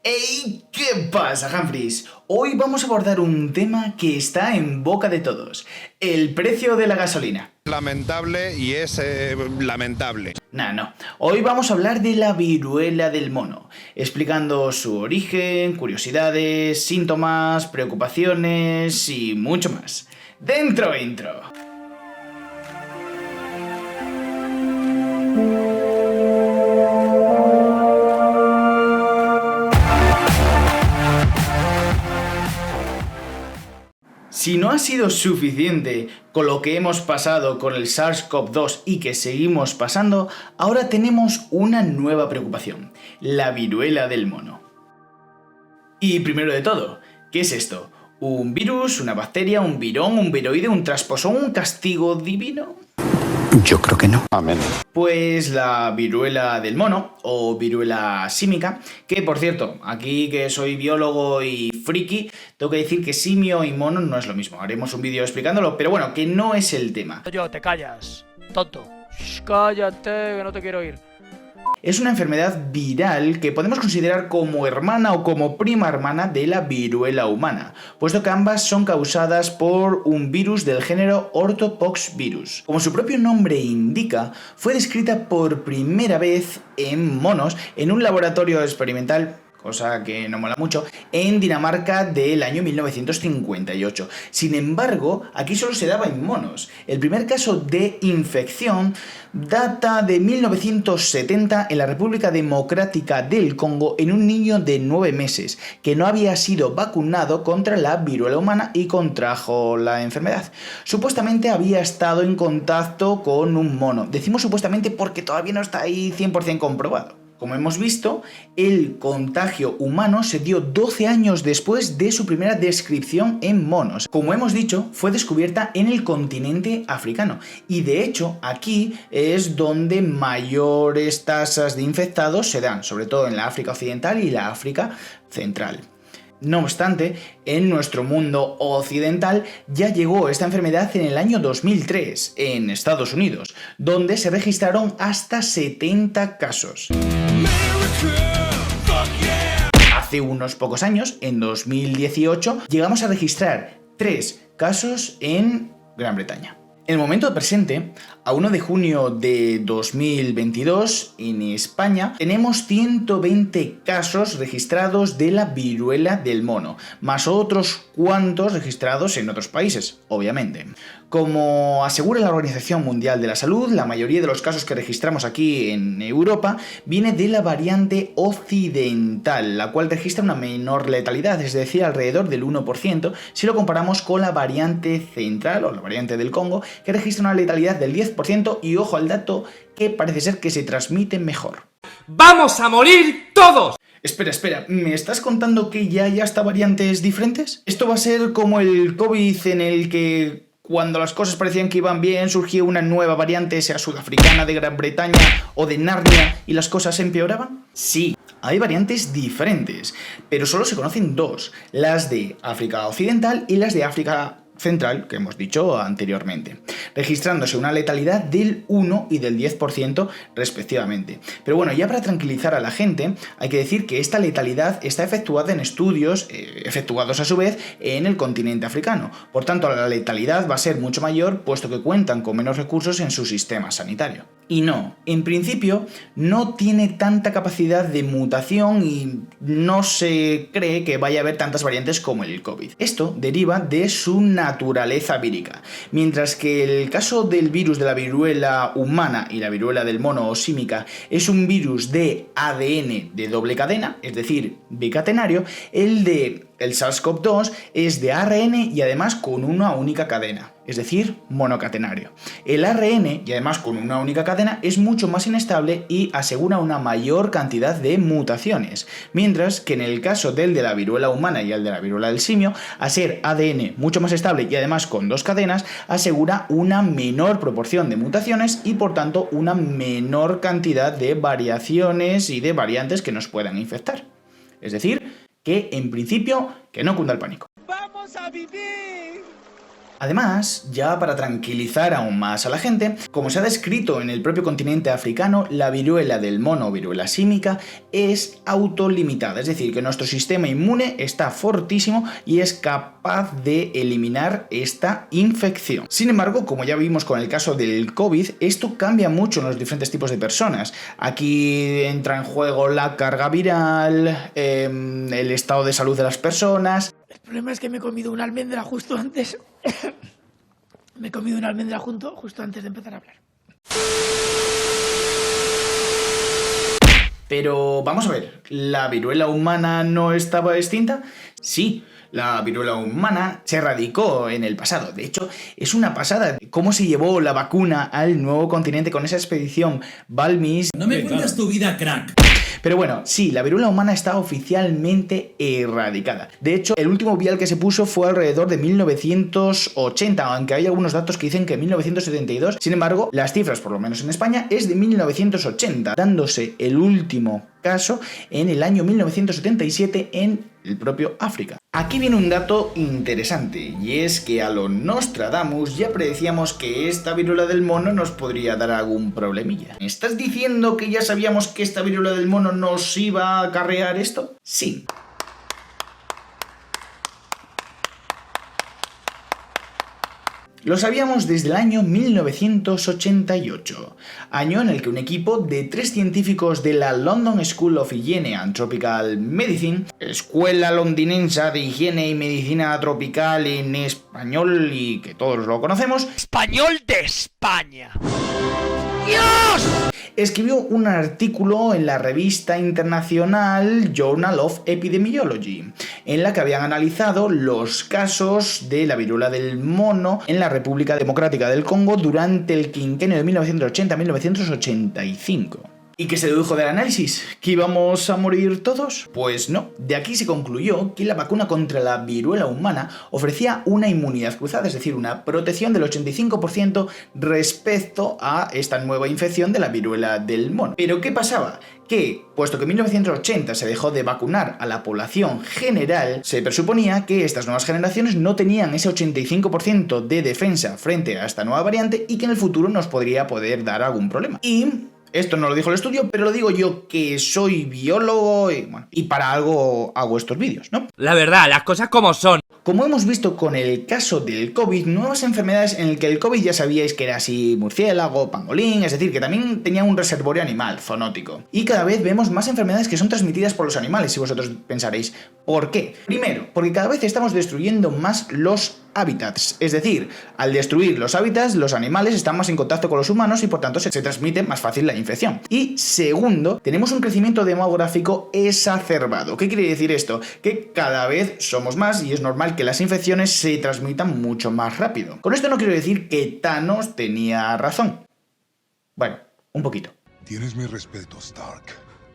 ¡Ey! ¿Qué pasa, Humphries? Hoy vamos a abordar un tema que está en boca de todos: el precio de la gasolina. Lamentable y es lamentable. No. Hoy vamos a hablar de la viruela del mono, explicando su origen, curiosidades, síntomas, preocupaciones y mucho más. ¡Dentro intro! Si no ha sido suficiente con lo que hemos pasado con el SARS-CoV-2 y que seguimos pasando, ahora tenemos una nueva preocupación: la viruela del mono. Y primero de todo, ¿qué es esto? ¿Un virus, una bacteria, un virón, un viroide, un trasposón, un castigo divino? Yo creo que no. Amén. Pues la viruela del mono, o viruela símica, que por cierto, aquí que soy biólogo y friki, tengo que decir que simio y mono no es lo mismo. Haremos un vídeo explicándolo, pero bueno, que no es el tema. Yo, te callas, tonto. Shh, cállate, que no te quiero oír. Es una enfermedad viral que podemos considerar como hermana o como prima hermana de la viruela humana, puesto que ambas son causadas por un virus del género Orthopoxvirus. Como su propio nombre indica, fue descrita por primera vez en monos en un laboratorio experimental, cosa que no mola mucho, en Dinamarca del año 1958. Sin embargo, aquí solo se daba en monos. El primer caso de infección data de 1970 en la República Democrática del Congo en un niño de 9 meses que no había sido vacunado contra la viruela humana y contrajo la enfermedad. Supuestamente había estado en contacto con un mono. Decimos supuestamente porque todavía no está ahí 100% comprobado. Como hemos visto, el contagio humano se dio 12 años después de su primera descripción en monos. Como hemos dicho, fue descubierta en el continente africano y de hecho aquí es donde mayores tasas de infectados se dan, sobre todo en la África Occidental y la África Central. No obstante, en nuestro mundo occidental ya llegó esta enfermedad en el año 2003, en Estados Unidos, donde se registraron hasta 70 casos. Hace unos pocos años, en 2018, llegamos a registrar 3 casos en Gran Bretaña. En el momento presente, a 1 de junio de 2022, en España, tenemos 120 casos registrados de la viruela del mono, más otros cuantos registrados en otros países, obviamente. Como asegura la Organización Mundial de la Salud, la mayoría de los casos que registramos aquí en Europa viene de la variante occidental, la cual registra una menor letalidad, es decir, alrededor del 1%, si lo comparamos con la variante central o la variante del Congo, que registra una letalidad del 10% y ojo al dato, que parece ser que se transmite mejor. ¡Vamos a morir todos! Espera, ¿me estás contando que ya hay hasta variantes diferentes? ¿Esto va a ser como el COVID en el que cuando las cosas parecían que iban bien surgió una nueva variante, sea sudafricana, de Gran Bretaña o de Narnia, y las cosas empeoraban? Sí. Hay variantes diferentes, pero solo se conocen 2, las de África Occidental y las de África Central, que hemos dicho anteriormente, registrándose una letalidad del 1 y del 10% respectivamente. Pero bueno, ya para tranquilizar a la gente, hay que decir que esta letalidad está efectuada en estudios efectuados a su vez en el continente africano. Por tanto, la letalidad va a ser mucho mayor, puesto que cuentan con menos recursos en su sistema sanitario. Y no, en principio no tiene tanta capacidad de mutación y no se cree que vaya a haber tantas variantes como el COVID. Esto deriva de su naturaleza vírica. Mientras que el caso del virus de la viruela humana y la viruela del mono o símica es un virus de ADN de doble cadena, es decir, bicatenario, el SARS-CoV-2 es de ARN y además con una única cadena, es decir, monocatenario. El ARN, y además con una única cadena, es mucho más inestable y asegura una mayor cantidad de mutaciones, mientras que en el caso del de la viruela humana y el de la viruela del simio, a ser ADN mucho más estable y además con 2 cadenas, asegura una menor proporción de mutaciones y por tanto una menor cantidad de variaciones y de variantes que nos puedan infectar. Es decir, que en principio, que no cunda el pánico. ¡Vamos a vivir! Además, ya para tranquilizar aún más a la gente, como se ha descrito en el propio continente africano, la viruela del mono o viruela símica es autolimitada, es decir, que nuestro sistema inmune está fortísimo y es capaz de eliminar esta infección. Sin embargo, como ya vimos con el caso del COVID, esto cambia mucho en los diferentes tipos de personas. Aquí entra en juego la carga viral, el estado de salud de las personas. El problema es que me he comido una almendra justo antes. Me he comido una almendra justo antes de empezar a hablar. Pero vamos a ver, ¿la viruela humana no estaba extinta? Sí, la viruela humana se erradicó en el pasado. De hecho, es una pasada cómo se llevó la vacuna al nuevo continente con esa expedición Balmis. No me cuentas tu vida, crack. Pero bueno, sí, la viruela humana está oficialmente erradicada. De hecho, el último vial que se puso fue alrededor de 1980, aunque hay algunos datos que dicen que 1972. Sin embargo, las cifras, por lo menos en España, es de 1980, dándose el último caso en el año 1977 en el propio África. Aquí viene un dato interesante, y es que a lo Nostradamus ya predecíamos que esta viruela del mono nos podría dar algún problemilla. ¿Me estás diciendo que ya sabíamos que esta viruela del mono nos iba a acarrear esto? Sí. Lo sabíamos desde el año 1988, año en el que un equipo de 3 científicos de la London School of Hygiene and Tropical Medicine, Escuela Londinense de Higiene y Medicina Tropical en español y que todos lo conocemos, ¡Español de España! ¡Dios! escribió un artículo en la revista internacional Journal of Epidemiology, en la que habían analizado los casos de la viruela del mono en la República Democrática del Congo durante el quinquenio de 1980-1985. ¿Y qué se dedujo del análisis? ¿Que íbamos a morir todos? Pues no. De aquí se concluyó que la vacuna contra la viruela humana ofrecía una inmunidad cruzada, es decir, una protección del 85% respecto a esta nueva infección de la viruela del mono. ¿Pero qué pasaba? Que, puesto que en 1980 se dejó de vacunar a la población general, se presuponía que estas nuevas generaciones no tenían ese 85% de defensa frente a esta nueva variante y que en el futuro nos podría poder dar algún problema. Y esto no lo dijo el estudio, pero lo digo yo, que soy biólogo y para algo hago estos vídeos, ¿no? La verdad, las cosas como son. Como hemos visto con el caso del COVID, nuevas enfermedades en el que el COVID ya sabíais que era así murciélago, pangolín, es decir, que también tenía un reservorio animal, zoonótico. Y cada vez vemos más enfermedades que son transmitidas por los animales, si vosotros pensaréis, ¿por qué? Primero, porque cada vez estamos destruyendo más los hábitats, es decir, al destruir los hábitats, los animales están más en contacto con los humanos y por tanto se transmite más fácil la infección. Y segundo, tenemos un crecimiento demográfico exacerbado. ¿Qué quiere decir esto? Que cada vez somos más y es normal que las infecciones se transmitan mucho más rápido. Con esto no quiero decir que Thanos tenía razón. Bueno, un poquito. Tienes mi respeto, Stark.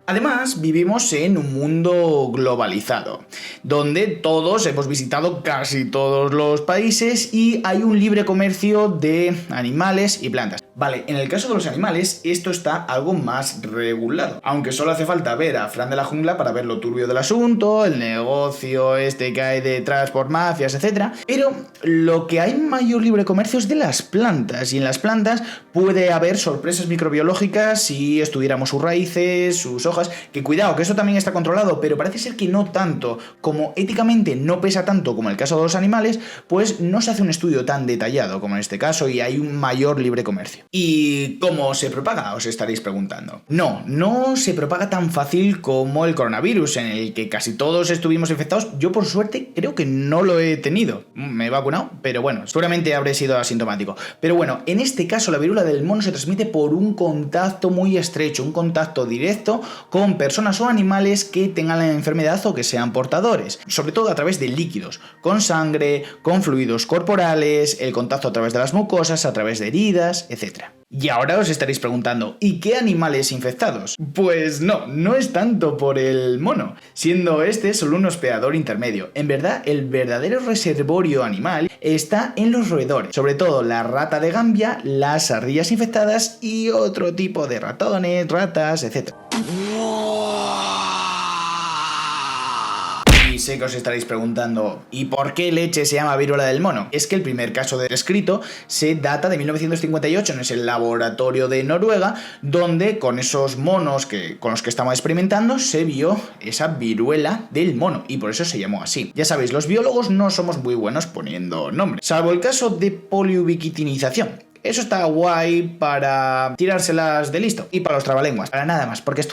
Además, vivimos en un mundo globalizado, donde todos hemos visitado casi todos los países y hay un libre comercio de animales y plantas. Vale, en el caso de los animales, esto está algo más regulado, aunque solo hace falta ver a Fran de la Jungla para ver lo turbio del asunto, el negocio este que hay detrás por mafias, etc. Pero lo que hay mayor libre comercio es de las plantas, y en las plantas puede haber sorpresas microbiológicas si estudiáramos sus raíces, sus hojas, que cuidado, que eso también está controlado, pero parece ser que no tanto. Como éticamente no pesa tanto como el caso de los animales, pues no se hace un estudio tan detallado como en este caso y hay un mayor libre comercio. ¿Y cómo se propaga? Os estaréis preguntando. No se propaga tan fácil como el coronavirus, en el que casi todos estuvimos infectados. Yo, por suerte, creo que no lo he tenido. Me he vacunado, pero bueno, seguramente habré sido asintomático. Pero bueno, en este caso la viruela del mono se transmite por un contacto muy estrecho, un contacto directo con personas o animales que tengan la enfermedad o que sean portadores. Sobre todo a través de líquidos, con sangre, con fluidos corporales, el contacto a través de las mucosas, a través de heridas, etc. Y ahora os estaréis preguntando, ¿y qué animales infectados? Pues no es tanto por el mono, siendo este solo un hospedador intermedio. En verdad, el verdadero reservorio animal está en los roedores, sobre todo la rata de Gambia, las ardillas infectadas y otro tipo de ratones, ratas, etc. Y sé que os estaréis preguntando, ¿y por qué leche se llama viruela del mono? Es que el primer caso descrito se data de 1958 en ese laboratorio de Noruega, donde con esos monos con los que estamos experimentando se vio esa viruela del mono, y por eso se llamó así. Ya sabéis, los biólogos no somos muy buenos poniendo nombres, salvo el caso de poliubiquitinización. Eso está guay para tirárselas de listo, y para los trabalenguas, para nada más, porque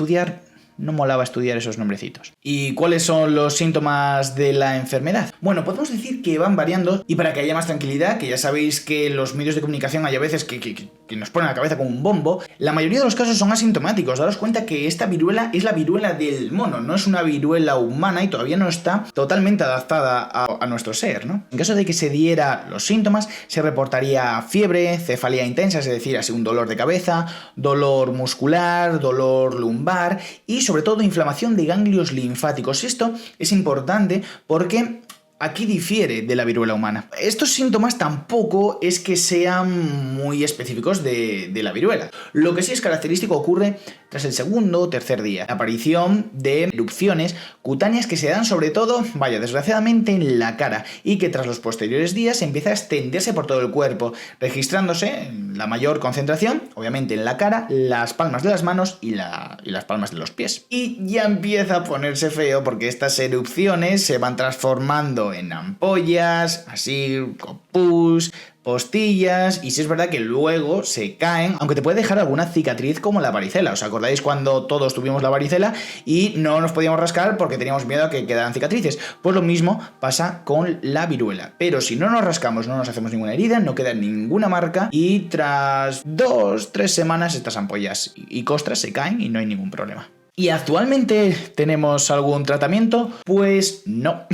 no molaba estudiar esos nombrecitos. ¿Y cuáles son los síntomas de la enfermedad? Bueno, podemos decir que van variando, y para que haya más tranquilidad, que ya sabéis que los medios de comunicación hay a veces que nos ponen la cabeza como un bombo, la mayoría de los casos son asintomáticos. Daros cuenta que esta viruela es la viruela del mono, no es una viruela humana y todavía no está totalmente adaptada a nuestro ser, ¿no? En caso de que se diera los síntomas, se reportaría fiebre, cefalea intensa, es decir, así un dolor de cabeza, dolor muscular, dolor lumbar y sobre todo inflamación de ganglios linfáticos. Esto es importante porque aquí difiere de la viruela humana. Estos síntomas tampoco es que sean muy específicos de la viruela. Lo que sí es característico ocurre tras el segundo o tercer día. La aparición de erupciones cutáneas que se dan sobre todo, desgraciadamente en la cara, y que tras los posteriores días empieza a extenderse por todo el cuerpo, registrándose la mayor concentración, obviamente en la cara, las palmas de las manos y las palmas de los pies. Y ya empieza a ponerse feo porque estas erupciones se van transformando en ampollas, así, con pus, postillas, y sí es verdad que luego se caen, aunque te puede dejar alguna cicatriz como la varicela. ¿Os acordáis cuando todos tuvimos la varicela y no nos podíamos rascar porque teníamos miedo a que quedaran cicatrices? Pues lo mismo pasa con la viruela, pero si no nos rascamos, no nos hacemos ninguna herida, no queda ninguna marca, y tras 2-3 semanas estas ampollas y costras se caen y no hay ningún problema. ¿Y actualmente tenemos algún tratamiento? Pues no.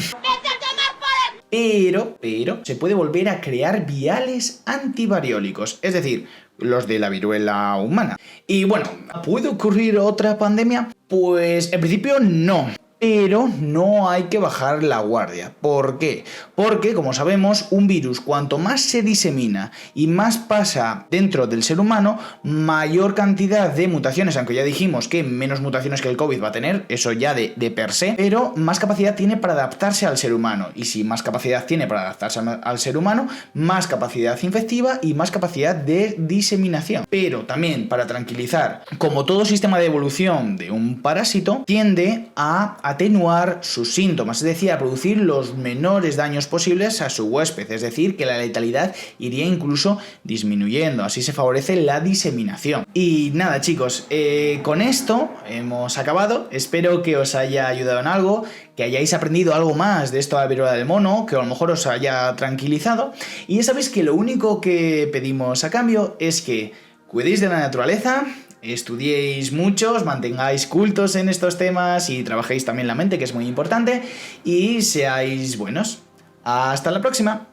Pero se puede volver a crear viales antivariólicos, es decir, los de la viruela humana. Y bueno, ¿puede ocurrir otra pandemia? Pues en principio no. Pero no hay que bajar la guardia. ¿Por qué? Porque, como sabemos, un virus cuanto más se disemina y más pasa dentro del ser humano, mayor cantidad de mutaciones, aunque ya dijimos que menos mutaciones que el COVID va a tener, eso ya de per se, pero más capacidad tiene para adaptarse al ser humano. Y si más capacidad tiene para adaptarse al ser humano, más capacidad infectiva y más capacidad de diseminación. Pero también, para tranquilizar, como todo sistema de evolución de un parásito, tiende a atenuar sus síntomas, es decir, a producir los menores daños posibles a su huésped, es decir, que la letalidad iría incluso disminuyendo, así se favorece la diseminación. Y nada, chicos, con esto hemos acabado. Espero que os haya ayudado en algo, que hayáis aprendido algo más de esto de la viruela del mono, que a lo mejor os haya tranquilizado, y ya sabéis que lo único que pedimos a cambio es que cuidéis de la naturaleza, estudiéis mucho, os mantengáis cultos en estos temas y trabajéis también la mente, que es muy importante, y seáis buenos. Hasta la próxima.